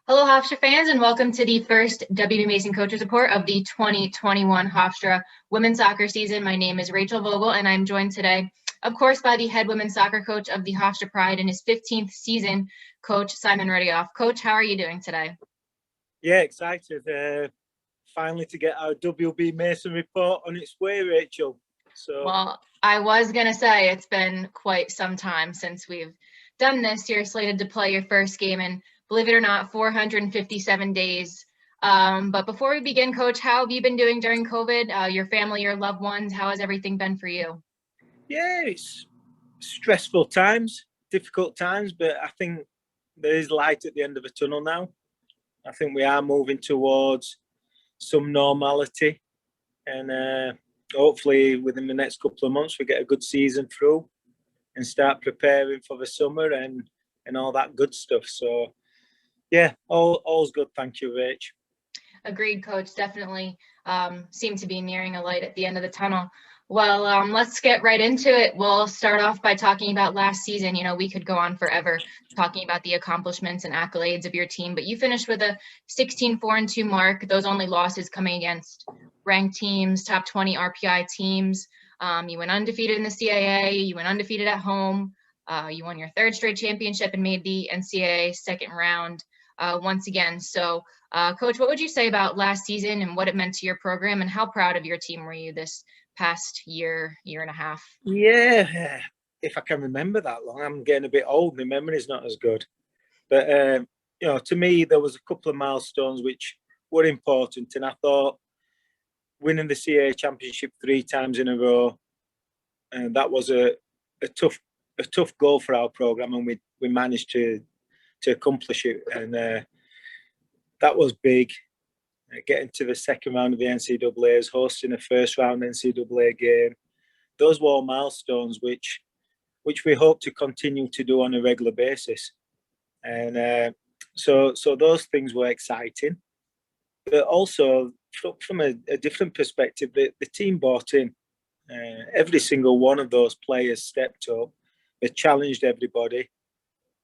Hello, Hofstra fans, and welcome to the first WB Mason Coaches Report of the 2021 Hofstra women's soccer season. My name is Rachel Vogel, and I'm joined today, of course, by the head women's soccer coach of the Hofstra Pride in his 15th season, Coach Simon Riddiough. Coach, how are you doing today? Yeah, excited. Finally to get our WB Mason report on its way, Rachel. Well, I was going to say it's been quite some time since we've done this. You're slated to play your first game in, believe it or not, 457 days. But before we begin, Coach, how have you been doing during COVID? Your family, your loved ones, how has everything been for you? Yeah, it's stressful times, difficult times, but I think there is light at the end of the tunnel now. I think we are moving towards some normality, and hopefully within the next couple of months we get a good season through and start preparing for the summer and all that good stuff. So yeah, all's good. Thank you, Rach. Agreed, Coach. Definitely seem to be nearing a light at the end of the tunnel. Well, let's get right into it. We'll start off by talking about last season. You know, we could go on forever talking about the accomplishments and accolades of your team, but you finished with a 16-4-2 mark. Those only losses coming against ranked teams, top 20 RPI teams. You went undefeated in the CAA. You went undefeated at home. You won your third straight championship and made the NCAA second round once again. So, Coach, what would you say about last season and what it meant to your program, and how proud of your team were you this past year and a half? Yeah, if I can remember that long. I'm getting a bit old. My memory's not as good. But, to me, there was a couple of milestones which were important. And I thought winning the CAA Championship 3 times in a row, and that was a tough goal for our program, and we managed to accomplish it. And that was big. Getting to the second round of the NCAAs, hosting a first round NCAA game. Those were all milestones which we hope to continue to do on a regular basis. And so those things were exciting. But also, from a different perspective, the team bought in. Every single one of those players stepped up. They challenged everybody.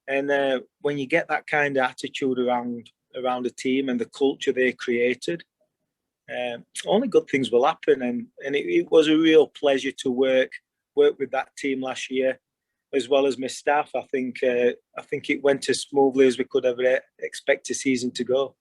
And when you get that kind of attitude around a team and the culture they created, only good things will happen. And it was a real pleasure to work with that team last year, as well as my staff. I think it went as smoothly as we could ever expect a season to go.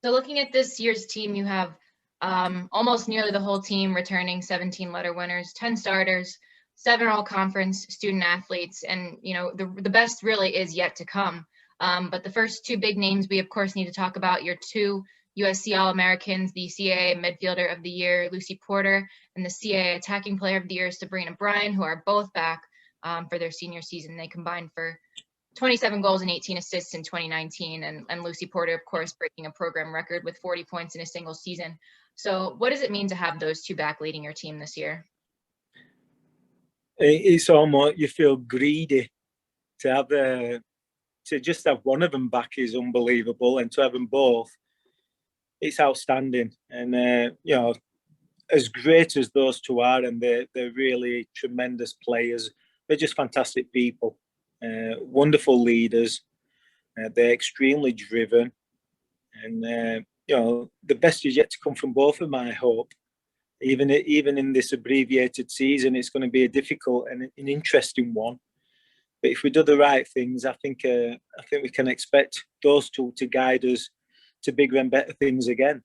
So looking at this year's team, you have almost nearly the whole team returning, 17 letter winners, 10 starters, 7 all-conference student athletes, and the best really is yet to come. But the first 2 big names we of course need to talk about, your 2 USC All-Americans, the CAA Midfielder of the Year, Lucy Porter, and the CAA Attacking Player of the Year, Sabrina Bryan, who are both back for their senior season. They combined for 27 goals and 18 assists in 2019, and Lucy Porter, of course, breaking a program record with 40 points in a single season. So what does it mean to have those 2 back leading your team this year? It's almost, you feel greedy to have to just have one of them back is unbelievable, and to have them both, it's outstanding. And as great as those 2 are, and they're really tremendous players, they're just fantastic people, wonderful leaders. They're extremely driven, and the best is yet to come from both of them, I hope. Even in this abbreviated season, it's going to be a difficult and an interesting one. But if we do the right things, I think we can expect those 2 to guide us to bigger and better things again.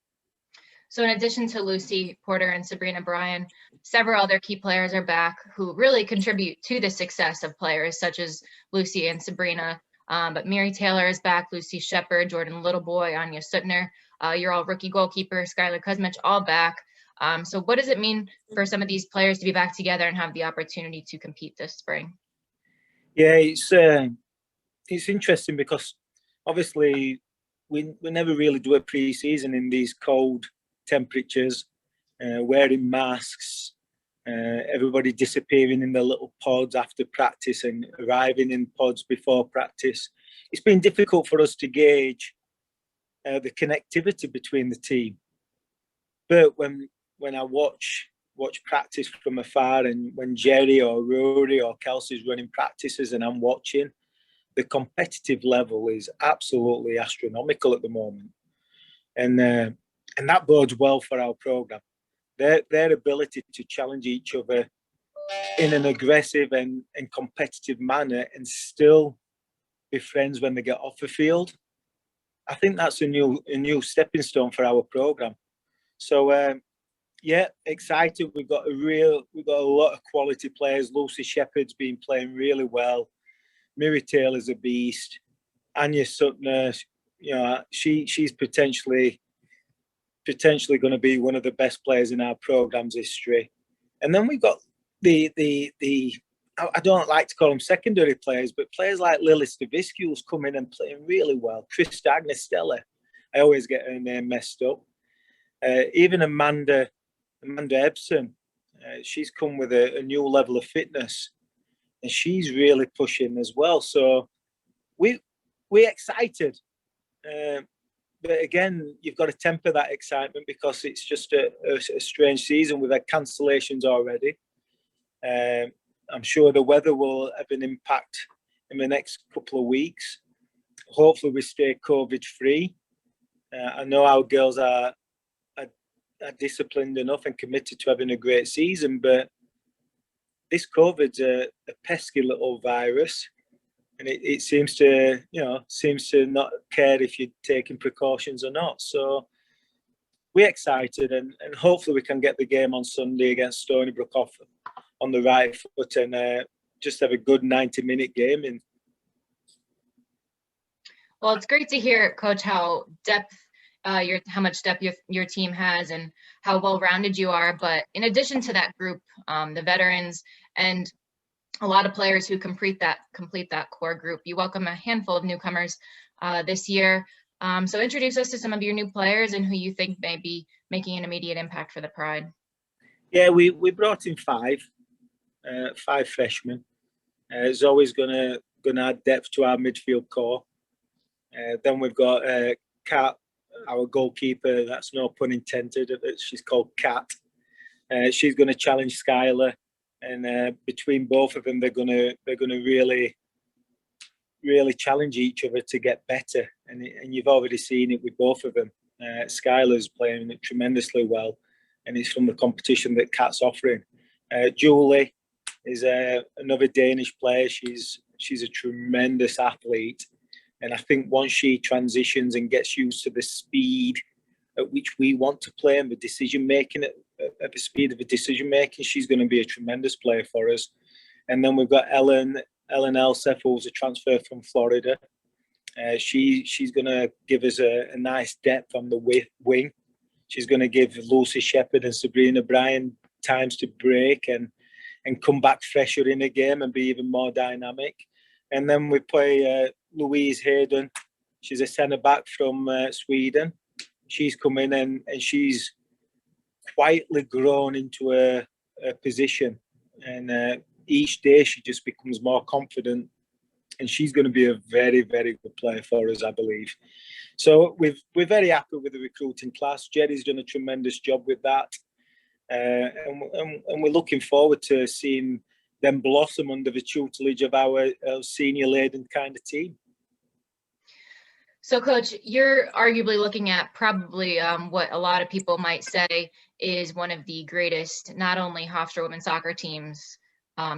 So in addition to Lucy Porter and Sabrina Bryan, several other key players are back who really contribute to the success of players such as Lucy and Sabrina. But Mary Taylor is back, Lucy Shepard, Jordan Littleboy, Anya Suttner, your all rookie goalkeeper, Skylar Kuzmich, all back. So what does it mean for some of these players to be back together and have the opportunity to compete this spring? Yeah, it's interesting because obviously we never really do a pre-season in these cold temperatures, wearing masks, everybody disappearing in their little pods after practice and arriving in pods before practice. It's been difficult for us to gauge the connectivity between the team. But when I watch practice from afar, and when Jerry or Rory or Kelsey's running practices and I'm watching, the competitive level is absolutely astronomical at the moment, and that bodes well for our program. Their ability to challenge each other in an aggressive and competitive manner and still be friends when they get off the field. I think that's a new stepping stone for our program. So yeah, excited. We've got a lot of quality players. Lucy Shepherd's been playing really well. Miri Taylor's a beast. Anya Sutner, she's potentially going to be one of the best players in our program's history. And then we've got the I don't like to call them secondary players, but players like Lily Stavisky, who's come in and playing really well. Krista Agnestella, I always get her name messed up. Even Amanda Ebson, she's come with a new level of fitness, and she's really pushing as well. So we're excited. But again, you've got to temper that excitement because it's just a strange season. We've had cancellations already. I'm sure the weather will have an impact in the next couple of weeks. Hopefully we stay COVID-free. I know our girls are disciplined enough and committed to having a great season, but this COVID's a pesky little virus. And it seems to not care if you're taking precautions or not. So we're excited, and hopefully we can get the game on Sunday against Stony Brook off on the right foot and just have a good 90-minute game. Well, it's great to hear, Coach, how much depth your team has and how well-rounded you are. But in addition to that group, the veterans and a lot of players who complete that core group, you welcome a handful of newcomers this year. So introduce us to some of your new players and who you think may be making an immediate impact for the Pride. Yeah, we brought in five freshmen. It's always going to add depth to our midfield core. Then we've got Kat, our goalkeeper. That's no pun intended. She's called Kat. She's going to challenge Skylar. And between both of them, they're going to really, really challenge each other to get better. And you've already seen it with both of them. Skylar's playing it tremendously well, and it's from the competition that Kat's offering. Julie is another Danish player. She's a tremendous athlete, and I think once she transitions and gets used to the speed at which we want to play and the decision making at the speed of the decision making, she's going to be a tremendous player for us. And then we've got Ellen Elsef, who's a transfer from Florida. She's going to give us a nice depth on the wing. She's going to give Lucy Shepherd and Sabrina Bryan times to break and come back fresher in a game and be even more dynamic. And then we play Louise Hayden. She's a centre back from Sweden. She's come in and she's quietly grown into a position, and each day she just becomes more confident, and she's going to be a very, very good player for us, I believe. So we're very happy with the recruiting class. Jerry's done a tremendous job with that, and we're looking forward to seeing them blossom under the tutelage of our senior laden kind of team. So, Coach, you're arguably looking at probably what a lot of people might say is one of the greatest, not only Hofstra women's soccer teams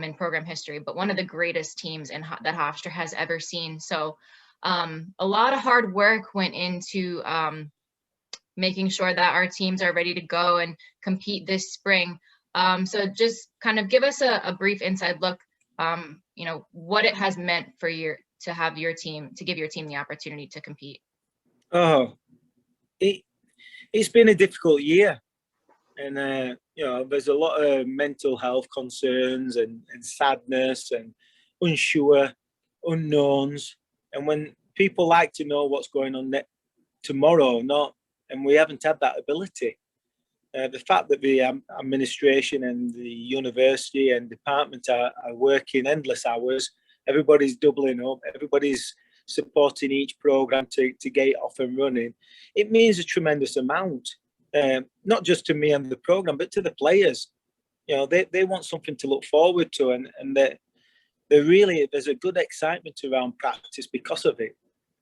in program history, but one of the greatest teams that Hofstra has ever seen. So a lot of hard work went into making sure that our teams are ready to go and compete this spring. So just kind of give us a brief inside look, what it has meant for to give your team the opportunity to compete. Oh, it's been a difficult year, and there's a lot of mental health concerns and sadness and unknowns, and when people like to know what's going on tomorrow, and we haven't had that ability. The fact that the administration and the university and department are working endless hours, everybody's doubling up, everybody's supporting each program to get it off and running. It means a tremendous amount, not just to me and the program, but to the players. They want something to look forward to, and there's a good excitement around practice because of it.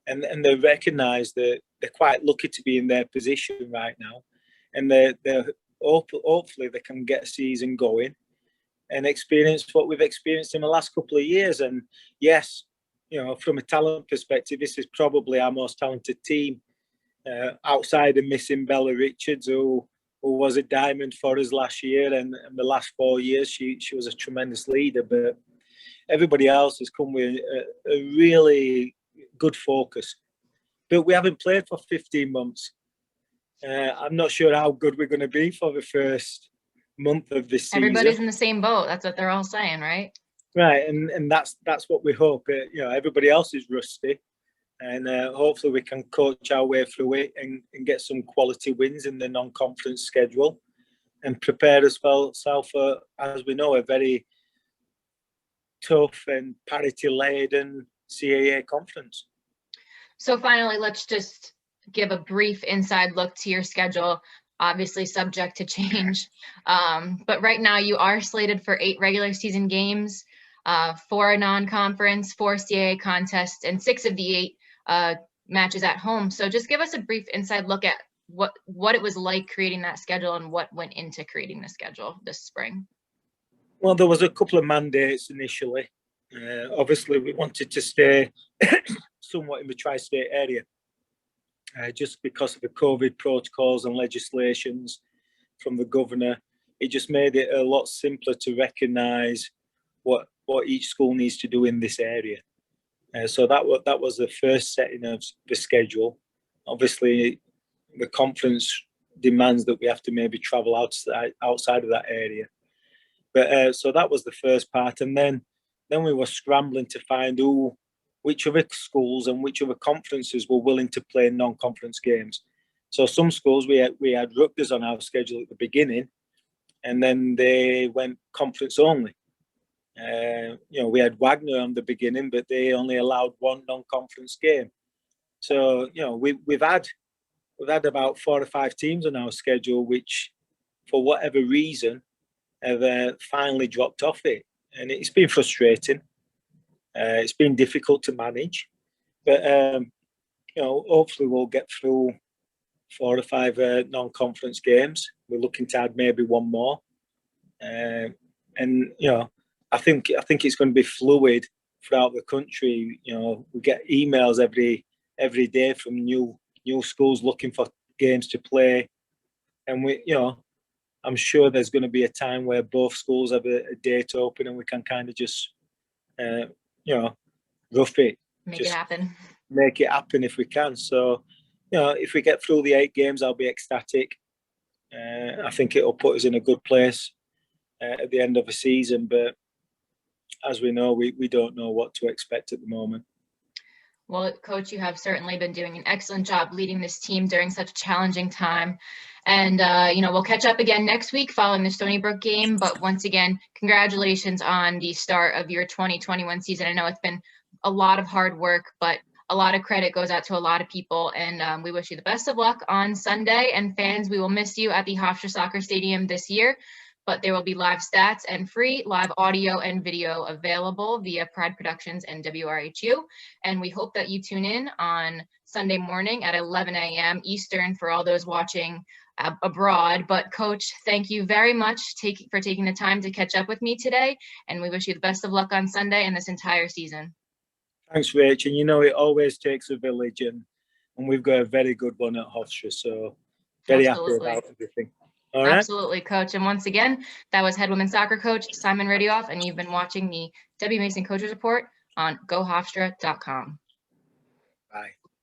And they recognise that they're quite lucky to be in their position right now. And hopefully they can get a season going and experience what we've experienced in the last couple of years. And yes, from a talent perspective, this is probably our most talented team outside of missing Bella Richards, who was a diamond for us last year. And the last 4 years, she was a tremendous leader. But everybody else has come with a really good focus. But we haven't played for 15 months. I'm not sure how good we're going to be for the first month of this season. Everybody's in the same boat. That's what they're all saying, right? Right, and that's what we hope. Everybody else is rusty, and hopefully we can coach our way through it and get some quality wins in the non-conference schedule and prepare ourselves for, as we know, a very tough and parity-laden CAA conference. So finally, let's just give a brief inside look to your schedule, obviously subject to change. But right now you are slated for 8 regular season games, 4 non-conference, 4 CAA contests, and 6 of the 8 matches at home. So just give us a brief inside look at what it was like creating that schedule and what went into creating the schedule this spring. Well, there was a couple of mandates initially. Obviously, we wanted to stay somewhat in the tri-state area, just because of the COVID protocols and legislations from the governor. It just made it a lot simpler to recognise what each school needs to do in this area. So that was the first setting of the schedule. Obviously, the conference demands that we have to maybe travel outside of that area. But so that was the first part, and then we were scrambling to find which other schools and which other conferences were willing to play non-conference games. So some schools, we had Rutgers on our schedule at the beginning, and then they went conference only. We had Wagner on the beginning, but they only allowed 1 non-conference game. So we've had about 4 or 5 teams on our schedule, which for whatever reason have finally dropped off it, and it's been frustrating. It's been difficult to manage, but hopefully we'll get through 4 or 5 non-conference games. We're looking to add maybe 1 more, and I think it's going to be fluid throughout the country. We get emails every day from new schools looking for games to play, and I'm sure there's going to be a time where both schools have a date open and we can kind of just rough it. Make it happen. Make it happen if we can. So, if we get through the 8 games, I'll be ecstatic. I think it'll put us in a good place at the end of the season. But as we know, we don't know what to expect at the moment. Well, Coach, you have certainly been doing an excellent job leading this team during such a challenging time. And, we'll catch up again next week following the Stony Brook game. But once again, congratulations on the start of your 2021 season. I know it's been a lot of hard work, but a lot of credit goes out to a lot of people. And we wish you the best of luck on Sunday. And fans, we will miss you at the Hofstra Soccer Stadium this year. But there will be live stats and free live audio and video available via Pride Productions and WRHU. And we hope that you tune in on Sunday morning at 11 a.m. Eastern for all those watching abroad. But Coach, thank you very much for taking the time to catch up with me today. And we wish you the best of luck on Sunday and this entire season. Thanks, Rach. And it always takes a village, and we've got a very good one at Hofstra. So very happy about everything. All right. Absolutely, Coach. And once again, that was head women's soccer coach Simon Riddiough, and you've been watching the W. Mason Coaches Report on GoHofstra.com. Bye.